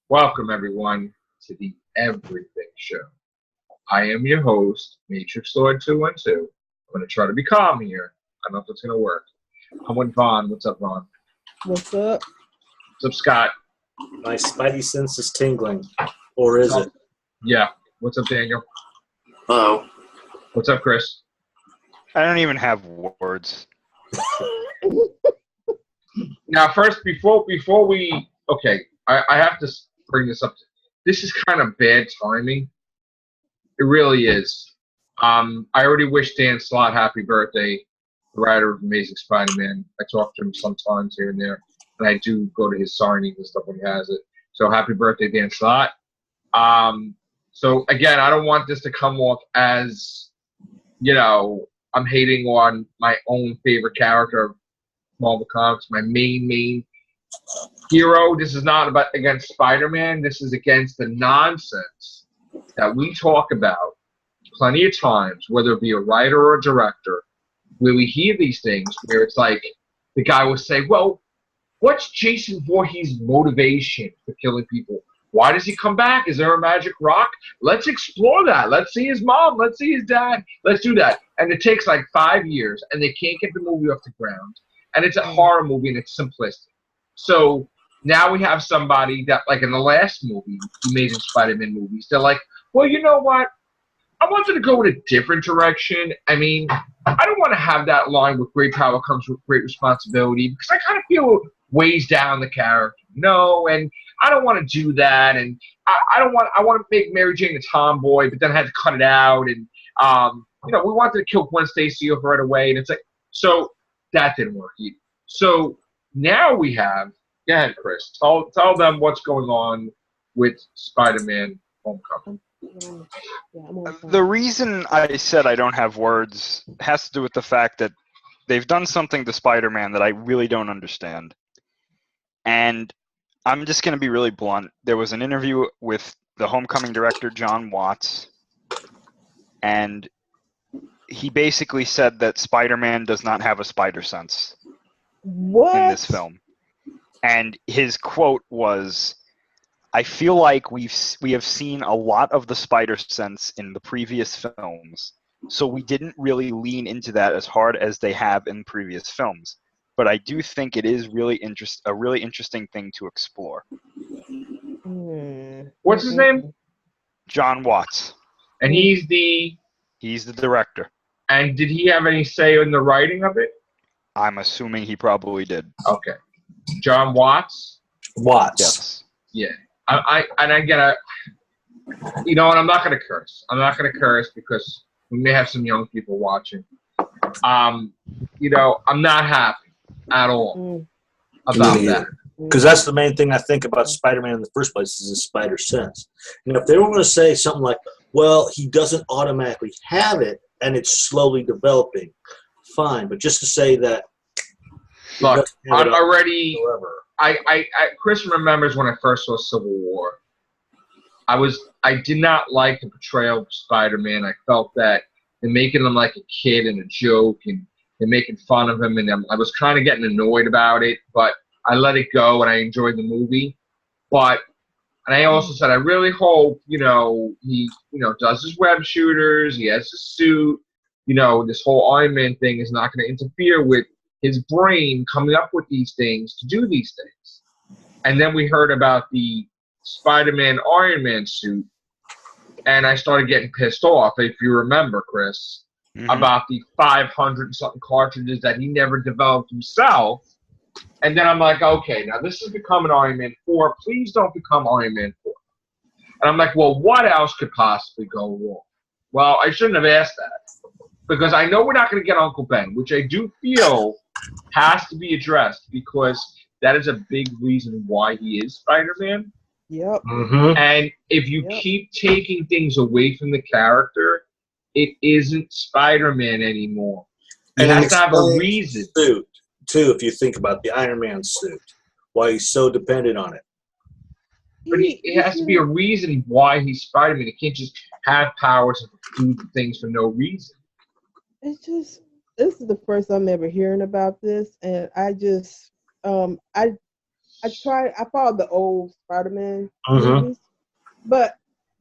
Welcome, everyone, to the Everything Show. I am your host, Matrix Lord 212. I'm going to try to be calm here. I don't know if it's going to work. I'm with Vaughn. What's up, Vaughn? What's up? What's up, Scott? My spidey sense is tingling. Or is it? Yeah. What's up, Daniel? Hello. What's up, Chris? I don't even have words. Now, first, before we... Okay, I have to bring this up. This is kind of bad timing. It really is. I already wish Dan Slott happy birthday, the writer of Amazing Spider-Man. I talk to him sometimes here and there, and I do go to his signings and stuff when he has it. So happy birthday, Dan Slott. So again, I don't want this to come off as, I'm hating on my own favorite character of Marvel Comics, my main hero. This is not about against Spider-Man. This is against the nonsense that we talk about plenty of times, whether it be a writer or a director, where we hear these things where it's like the guy will say, well, what's Jason Voorhees' motivation for killing people? Why does he come back? Is there a magic rock? Let's explore that. Let's see his mom. Let's see his dad. Let's do that. And it takes like 5 years, and they can't get the movie off the ground. And it's a horror movie, and it's simplistic. So now we have somebody that, like in the last movie, the Amazing Spider-Man movies, they're like, well, you know what? I wanted to go in a different direction. I mean, I don't want to have that line with great power comes with great responsibility, because I kind of feel it weighs down the character. No, and I don't want to do that. And I want to make Mary Jane a tomboy, but then I had to cut it out. And, we wanted to kill Gwen Stacy off right away. And it's like, so that didn't work either. So now we have, go ahead, Chris, tell them what's going on with Spider-Man Homecoming. The reason I said I don't have words has to do with the fact that they've done something to Spider-Man that I really don't understand. And I'm just going to be really blunt. There was an interview with the Homecoming director, John Watts, and he basically said that Spider-Man does not have a spider sense in this film. And his quote was, I feel like we have seen a lot of the spider sense in the previous films, so we didn't really lean into that as hard as they have in previous films. But I do think it is a really interesting thing to explore. What's his name? John Watts. And he's the director. And did he have any say in the writing of it? I'm assuming he probably did. Okay. John Watts? Watts. Yes. Yeah. And I'm not going to curse. I'm not going to curse because we may have some young people watching. I'm not happy at all about that. Because that's the main thing I think about Spider-Man in the first place is his spider sense. If they were going to say something like, well, he doesn't automatically have it and it's slowly developing, fine. But just to say that... Look, Chris remembers when I first saw Civil War. I did not like the portrayal of Spider-Man. I felt that they're making him like a kid and a joke, and they're making fun of him, and I was kind of getting annoyed about it, but I let it go, and I enjoyed the movie. And I also said, I really hope, he, does his web shooters, he has his suit, this whole Iron Man thing is not going to interfere with his brain coming up with these things to do these things. And then we heard about the Spider-Man Iron Man suit, and I started getting pissed off, if you remember, Chris, about the 500-something cartridges that he never developed himself. And then I'm like, okay, now this is becoming Iron Man 4. Please don't become Iron Man 4. And I'm like, well, what else could possibly go wrong? Well, I shouldn't have asked that, because I know we're not going to get Uncle Ben, which I do feel has to be addressed, because that is a big reason why he is Spider-Man. Yep. And if you keep taking things away from the character, it isn't Spider-Man anymore. And has to have a reason. Suit, too, if you think about the Iron Man suit, why he's so dependent on it. But it has to be a reason why he's Spider-Man. He can't just have powers and do things for no reason. It's just, this is the first I'm ever hearing about this, and I just, I followed the old Spider-Man Mhm. movies, but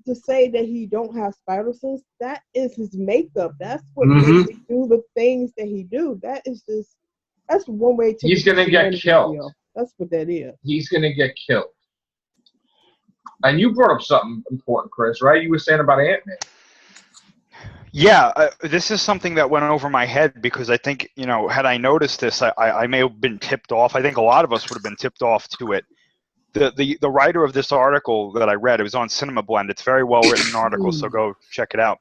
to say that he don't have spider sense, that is his makeup. That's what makes Mhm. him do the things that he do. That's one way to He's gonna get killed. That's what that is. He's gonna get killed. And you brought up something important, Chris, right? You were saying about Ant-Man. Yeah, this is something that went over my head because I think, had I noticed this, I may have been tipped off. I think a lot of us would have been tipped off to it. The writer of this article that I read, it was on Cinema Blend. It's a very well written article, so go check it out.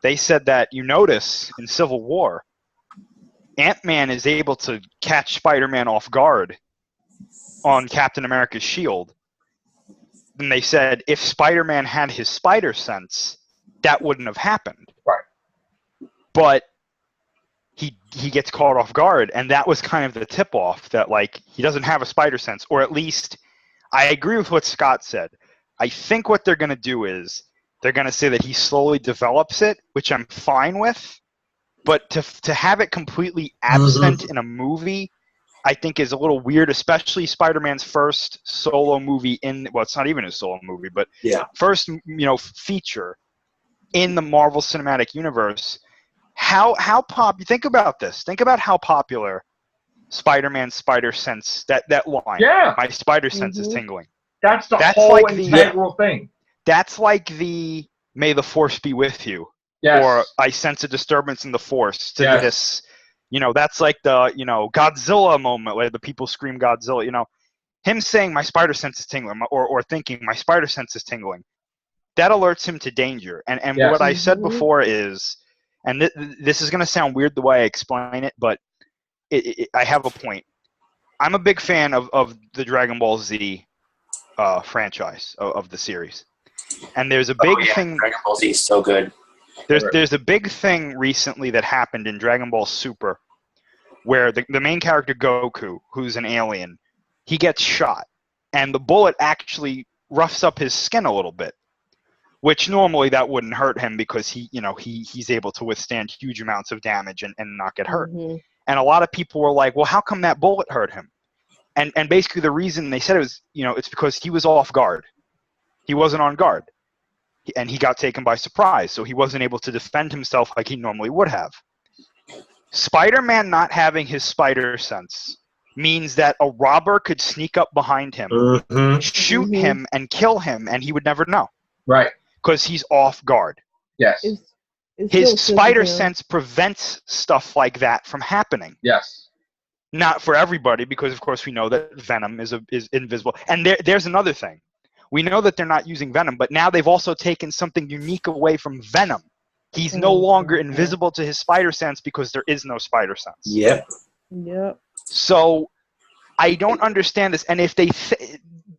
They said that you notice in Civil War, Ant-Man is able to catch Spider-Man off guard on Captain America's shield. And they said if Spider-Man had his spider sense, that wouldn't have happened. Right. But he gets caught off guard, and that was kind of the tip-off that, like, he doesn't have a spider sense, or at least I agree with what Scott said. I think what they're going to do is they're going to say that he slowly develops it, which I'm fine with, but to have it completely absent in a movie, I think is a little weird, especially Spider-Man's first solo movie well, it's not even a solo movie, but first, feature in the Marvel Cinematic Universe. Think about this. Think about how popular Spider-Man's spider sense, that line. Yeah. My spider sense is tingling. That's whole like integral thing. That's like the "May the Force be with you," or "I sense a disturbance in the Force." To this, that's like the Godzilla moment where the people scream Godzilla. Him saying "my spider sense is tingling" or thinking "my spider sense is tingling," that alerts him to danger. And what I said before is, and this is going to sound weird the way I explain it, but I have a point. I'm a big fan of the Dragon Ball Z franchise of the series, and there's a big thing. Dragon Ball Z is so good. There's a big thing recently that happened in Dragon Ball Super, where the main character Goku, who's an alien, he gets shot, and the bullet actually roughs up his skin a little bit, which normally that wouldn't hurt him because he's able to withstand huge amounts of damage and not get hurt. Mm-hmm. And a lot of people were like, well, how come that bullet hurt him? And basically the reason they said it was, it's because he was off guard. He wasn't on guard. And he got taken by surprise, so he wasn't able to defend himself like he normally would have. Spider-Man not having his spider sense means that a robber could sneak up behind him, shoot him, and kill him, and he would never know. Right. Because he's off guard. Yes. His spider sense prevents stuff like that from happening. Yes. Not for everybody, because of course we know that Venom is invisible. And there's another thing. We know that they're not using Venom, but now they've also taken something unique away from Venom. He's no longer invisible to his spider sense because there is no spider sense. Yep. So I don't understand this. And if they,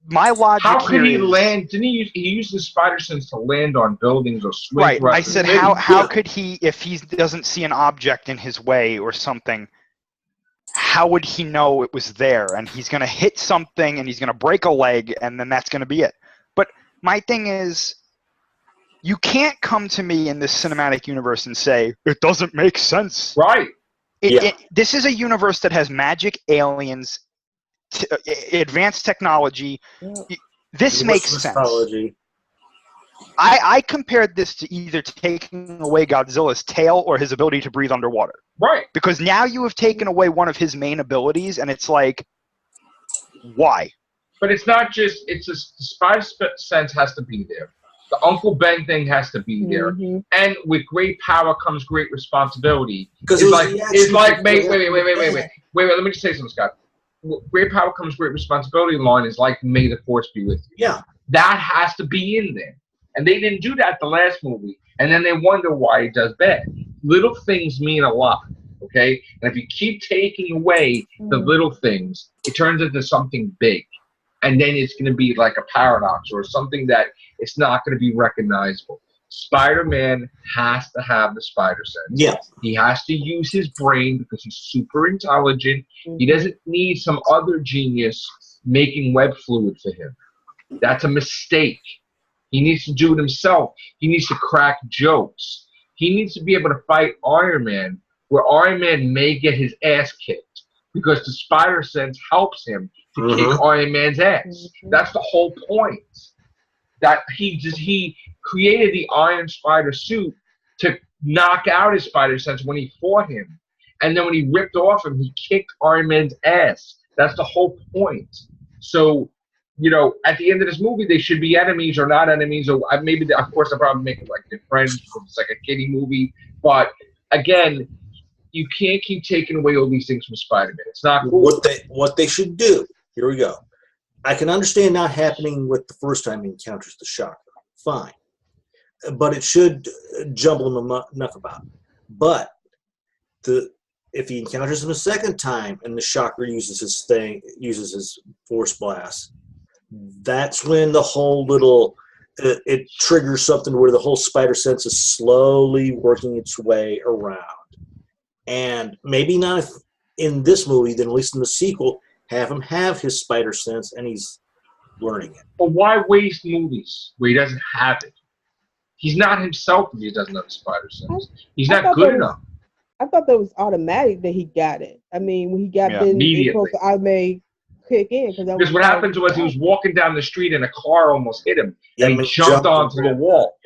my logic how could he is, land? Didn't he use his spider sense to land on buildings or swing? Right. I said, how could he, if he doesn't see an object in his way or something, how would he know it was there? And he's going to hit something and he's going to break a leg and then that's going to be it. But my thing is, you can't come to me in this cinematic universe and say, it doesn't make sense. Right. This is a universe that has magic, aliens, advanced technology. This makes sense. I compared this to either taking away Godzilla's tail or his ability to breathe underwater. Right. Because now you have taken away one of his main abilities, and it's like, why? But it's not just, the spider sense has to be there. The Uncle Ben thing has to be there. And with great power comes great responsibility. Wait, let me just say something, Scott. Great power comes great responsibility line is like May the Force be with you. Yeah. That has to be in there. And they didn't do that the last movie. And then they wonder why it does bad. Little things mean a lot, okay? And if you keep taking away the little things, it turns into something big. And then it's going to be like a paradox or something that it's not going to be recognizable. Spider-Man has to have the spider sense. Yeah. He has to use his brain because he's super intelligent. He doesn't need some other genius making web fluid for him. That's a mistake. He needs to do it himself. He needs to crack jokes. He needs to be able to fight Iron Man, where Iron Man may get his ass kicked. because the spider sense helps him to kick Iron Man's ass. That's the whole point. That he created the Iron Spider suit to knock out his spider sense when he fought him, and then when he ripped off him, he kicked Iron Man's ass. That's the whole point. So, you know, at the end of this movie, they should be enemies or not enemies, or maybe, of course, they'll probably make it like they're friends because it's like a kiddie movie. But again, you can't keep taking away all these things from Spider-Man. It's not cool. What they should do. Here we go. I can understand not happening with the first time he encounters the Shocker. Fine. But it should jumble him enough about it. But if he encounters him a second time and the Shocker uses his Force Blast, that's when the whole little it triggers something where the whole spider sense is slowly working its way around. And maybe not in this movie, then at least in the sequel, have him have his spider sense and he's learning it. But why waste movies where he doesn't have it? He's not himself if he doesn't have a spider sense. He's not good enough. I thought that was automatic that he got it. I mean, when he got it, immediately. I may kick in. Because what happened was he was walking down the street and a car almost hit him. And he jumped onto the wall.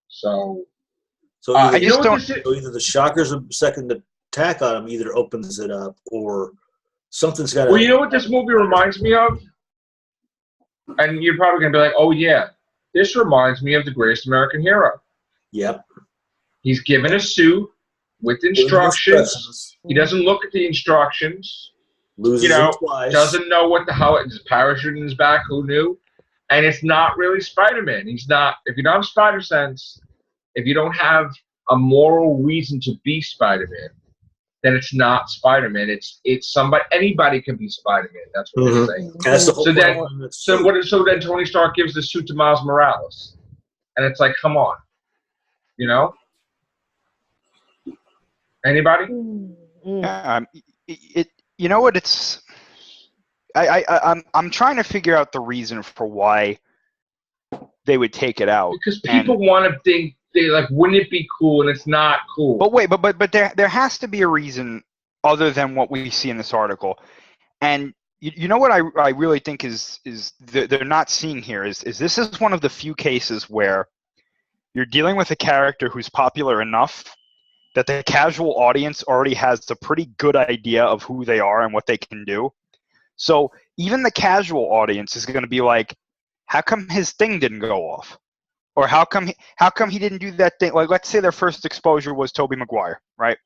So either the Shocker's second attack on him either opens it up or something's got to... Well, you know what this movie reminds me of? And you're probably going to be like, oh, yeah. This reminds me of The Greatest American Hero. Yep. He's given a suit with instructions. He doesn't look at the instructions. Loses him twice. Doesn't know what the hell it is. Parachute in his back, who knew? And it's not really Spider-Man. He's not... If you don't have spider sense, if you don't have a moral reason to be Spider-Man, then it's not Spider-Man. It's somebody. Anybody can be Spider-Man. That's what they're saying. That's the whole so then Tony Stark gives the suit to Miles Morales, and it's like, come on, you know? Anybody? Yeah, you know what? It's I'm trying to figure out the reason for why they would take it out. Because people want to think. They like, wouldn't it be cool? And it's not cool. But wait, but there has to be a reason other than what we see in this article. And you know what I really think is they're not seeing here is this is one of the few cases where you're dealing with a character who's popular enough that the casual audience already has a pretty good idea of who they are and what they can do. So even the casual audience is going to be like, how come his thing didn't go off? Or how come he didn't do that thing? Like, let's say their first exposure was Tobey Maguire, right?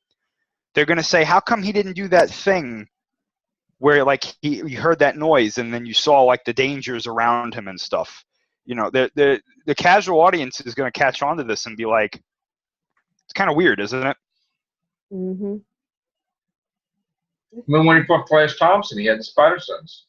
They're going to say, how come he didn't do that thing where, like, he heard that noise and then you saw, like, the dangers around him and stuff? You know, the casual audience is going to catch on to this and be like, it's kind of weird, isn't it? Mm-hmm. I mean, when he fought Flash Thompson, he had the spider sense.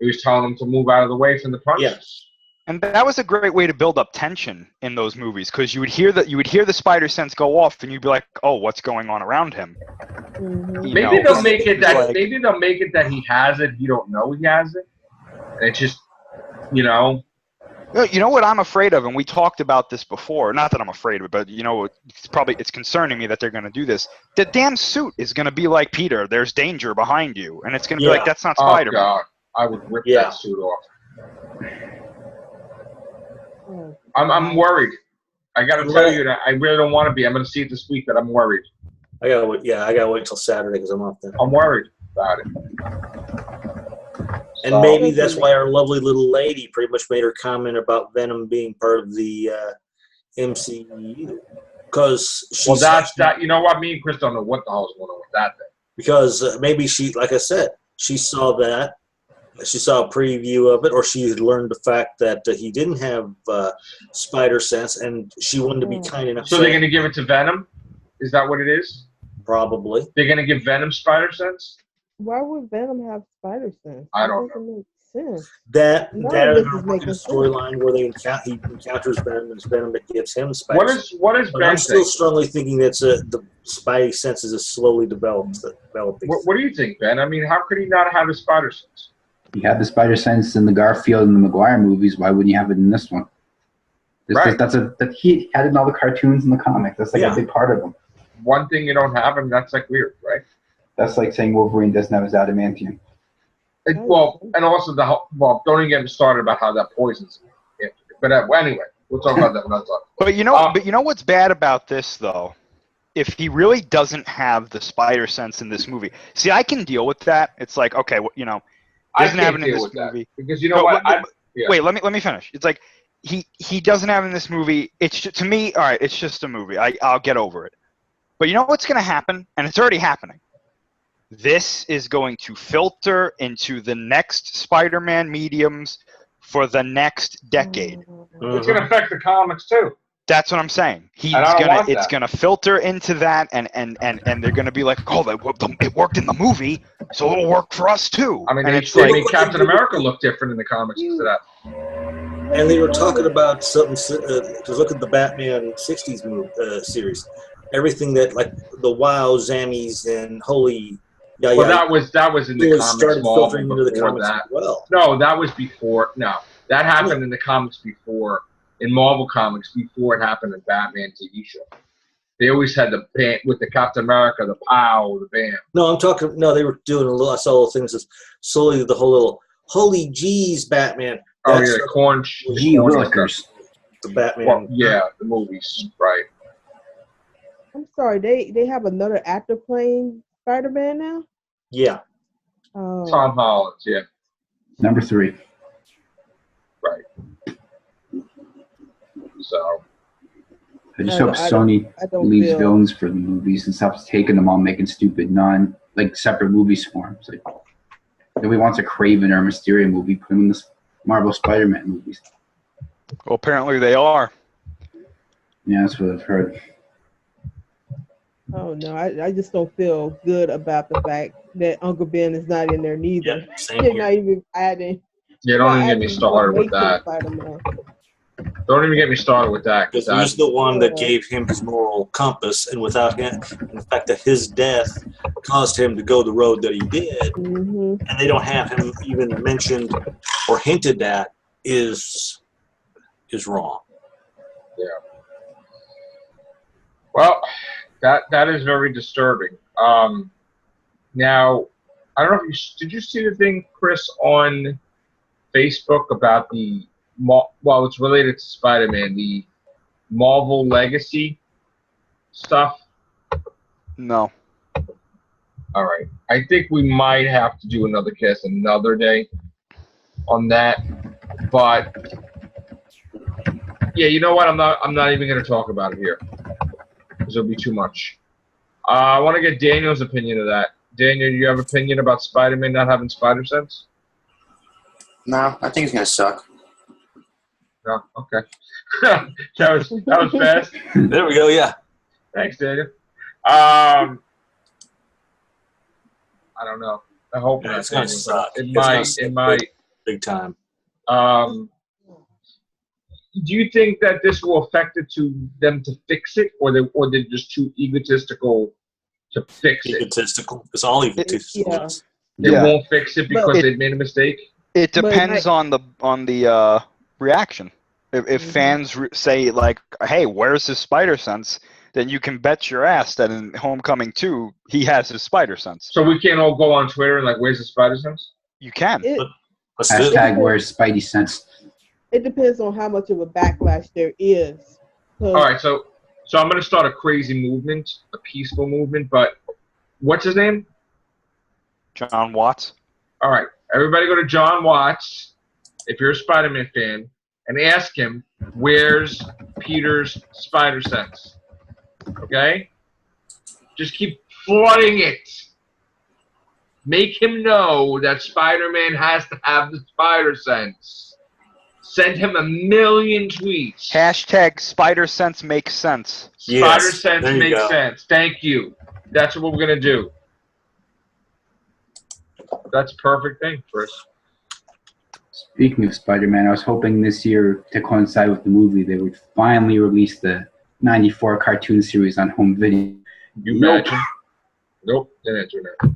He was telling him to move out of the way from the punches. Yes. And that was a great way to build up tension in those movies because you would hear the spider sense go off and you'd be like, "Oh, what's going on around him?" Mm-hmm. Maybe they'll make it that he has it. You don't know he has it. And it's just, you know. You know what I'm afraid of, and we talked about this before. Not that I'm afraid of it, but you know, it's concerning me that they're going to do this. The damn suit is going to be like Peter. There's danger behind you, and it's going to be like that's not Spider-Man. Oh God, I would rip that suit off. I'm worried. I got to tell you that I really don't want to be. I'm going to see it this week, but I'm worried. I gotta wait till Saturday because I'm off then. I'm worried about it. And maybe that's why our lovely little lady pretty much made her comment about Venom being part of the MCU. Because you know what? Me and Chris don't know what the hell is going on with that thing. Because maybe she, like I said, she saw that. She saw a preview of it, or she had learned the fact that he didn't have spider sense, and she wanted to be kind enough. So they're going to give it to Venom? Is that what it is? Probably. They're going to give Venom spider sense? Why would Venom have spider sense? I don't know. Make sense. That is a storyline where he encounters Venom, and it's Venom that gives him spider sense. What is Ben I'm still strongly thinking that the spidey sense is slowly developing. What do you think, Ben? I mean, how could he not have a spider sense? You had the spider sense in the Garfield and the Maguire movies. Why wouldn't you have it in this one? Right. He had it in all the cartoons and the comics. That's like a big part of them. One thing you don't have, and that's like weird, right? That's like saying Wolverine doesn't have his adamantium. Well, and also don't even get me started about how that poisons him. But anyway, we'll talk about that another time. But you know what's bad about this though? If he really doesn't have the spider sense in this movie, see, I can deal with that. It's like, okay, well, doesn't have it in this movie because you know what? Wait, let me finish. It's like he doesn't have it in this movie. It's to me, all right. It's just a movie. I'll get over it. But you know what's going to happen, and it's already happening. This is going to filter into the next Spider-Man mediums for the next decade. It's going to affect the comics too. That's what I'm saying. It's gonna filter into that, and they're gonna be like, oh, it worked in the movie, so it'll work for us too. I mean, Captain America looked different in the comics because of that. And they were talking about something to look at the Batman '60s series. Everything that like the wow, zammies, and holy. Yeah, well, that was in the comics. Started filtering into the comics that. As well. No, that was before. No, that happened in the comics before. In Marvel Comics, before it happened in Batman TV show, they always had the band with the Captain America, the pow, the band. No, I'm talking. No, they were doing a little. I saw little things. Slowly, the whole little holy jeez, Batman. That's the corn. Gee Willikers. The Batman. Well, yeah, the movies, right? I'm sorry. They have another actor playing Spider-Man now. Yeah. Oh. Tom Holland. Yeah. Number 3. Right. So I just hope Sony leaves villains for the movies and stops taking them all, making stupid separate movies for them. It's like, nobody wants a Craven or a Mysterio movie. Put them in the Marvel Spider-Man movies. Well, apparently they are. Yeah, that's what I've heard. Oh no, I just don't feel good about the fact that Uncle Ben is not in there neither. Yeah, same They're here. not even adding. yeah, don't even get me started with that. Don't even get me started with that. Because he's the one that gave him his moral compass, and without him, and the fact that his death caused him to go the road that he did, and they don't have him even mentioned or hinted at is wrong. Yeah. Well, that is very disturbing. Now, I don't know if did you see the thing, Chris, on Facebook about it's related to Spider-Man, the Marvel Legacy stuff? No. All right. I think we might have to do another cast another day on that. But yeah, you know what? I'm not even going to talk about it here because it'll be too much. I want to get Daniel's opinion of that. Daniel, do you have an opinion about Spider-Man not having spider sense? No, I think it's gonna suck. No, okay. that was fast. There we go. Yeah. Thanks, Daniel. I don't know. I hope Yeah, not. it's gonna Daniel, suck. It might. Big time. Do you think that this will affect it to them to fix it, or they're just too egotistical to fix it? Egotistical. It's all egotistical. Yeah. They Yeah. won't fix it because they made a mistake. It depends on the reaction. If fans say like, "Hey, where's his spider sense?" then you can bet your ass that in Homecoming 2 he has his spider sense. So we can't all go on Twitter and like, "Where's the spider sense?" You can. Hashtag where's Spidey sense? It depends on how much of a backlash there is. All right, so I'm going to start a crazy movement, a peaceful movement, but what's his name? John Watts. All right, everybody go to John Watts, if you're a Spider-Man fan, and ask him, where's Peter's spider sense? Okay? Just keep flooding it. Make him know that Spider-Man has to have the spider sense. Send him 1,000,000 tweets. Hashtag spider sense makes sense. Spider sense there you makes go. sense. Thank you. That's what we're going to do. That's a perfect thing, Chris. Speaking of Spider-Man, I was hoping this year, to coincide with the movie, they would finally release the 94 cartoon series on home video. You imagine? Nope, didn't do that.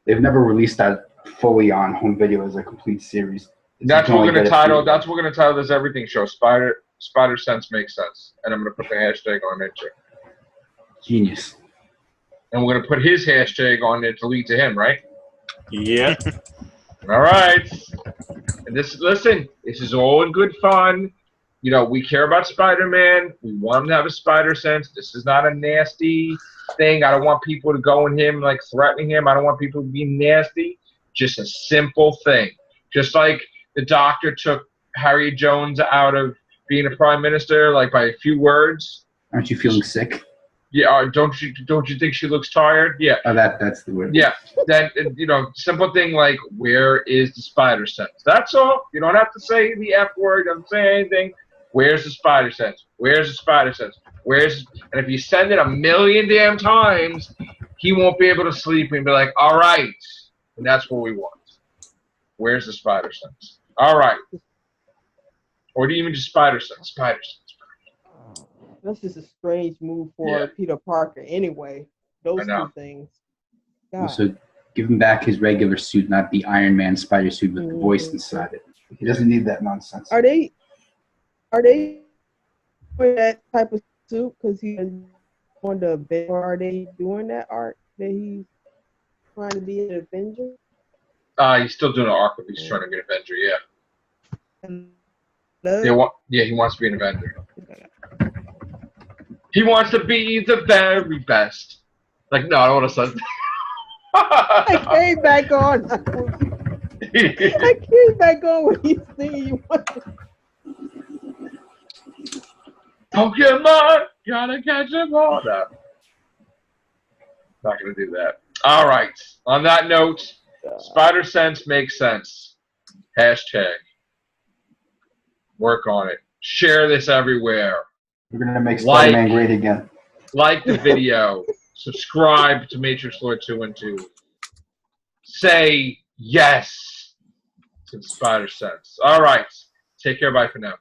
They've never released that fully on home video as a complete series. That's what we're going to title. That's what we're going to title this everything show. Spider sense makes sense, and I'm going to put the hashtag on it too. Genius. And we're gonna put his hashtag on there to lead to him, right? Yeah. All right. And listen, this is all in good fun. You know, we care about Spider-Man. We want him to have a spider sense. This is not a nasty thing. I don't want people to go in him like threatening him. I don't want people to be nasty. Just a simple thing. Just like the doctor took Harry Jones out of being a prime minister, like by a few words. Aren't you feeling sick? Yeah, don't you think she looks tired? Yeah. Oh, that's the word. Yeah. Then simple thing like, where is the spider sense? That's all. You don't have to say the F word. Don't say anything. Where's the spider sense? Where's the spider sense? And if you send it 1,000,000 damn times, he won't be able to sleep and be like, all right. And that's what we want. Where's the spider sense? All right. Or even just spider sense. Spider sense. That's just a strange move for Peter Parker anyway. Those two things. God. So give him back his regular suit, not the Iron Man spider suit with the voice inside it. He doesn't need that nonsense. Are they doing that type of suit because he's on the Avenger? Or are they doing that art that he's trying to be an Avenger? He's still doing an arc, but he's trying to be an Avenger, he wants to be an Avenger. He wants to be the very best. Like, no, I don't want to say. I came back on. I came back on when he's singing. Pokemon, gotta catch them all. No. Not gonna do that. All right. On that note, Spider Sense makes sense. Hashtag. Work on it. Share this everywhere. We're gonna make Spider-Man great again. Like the video. Subscribe to Matrix Lord 212. Say yes to the Spider Sense. All right. Take care. Bye for now.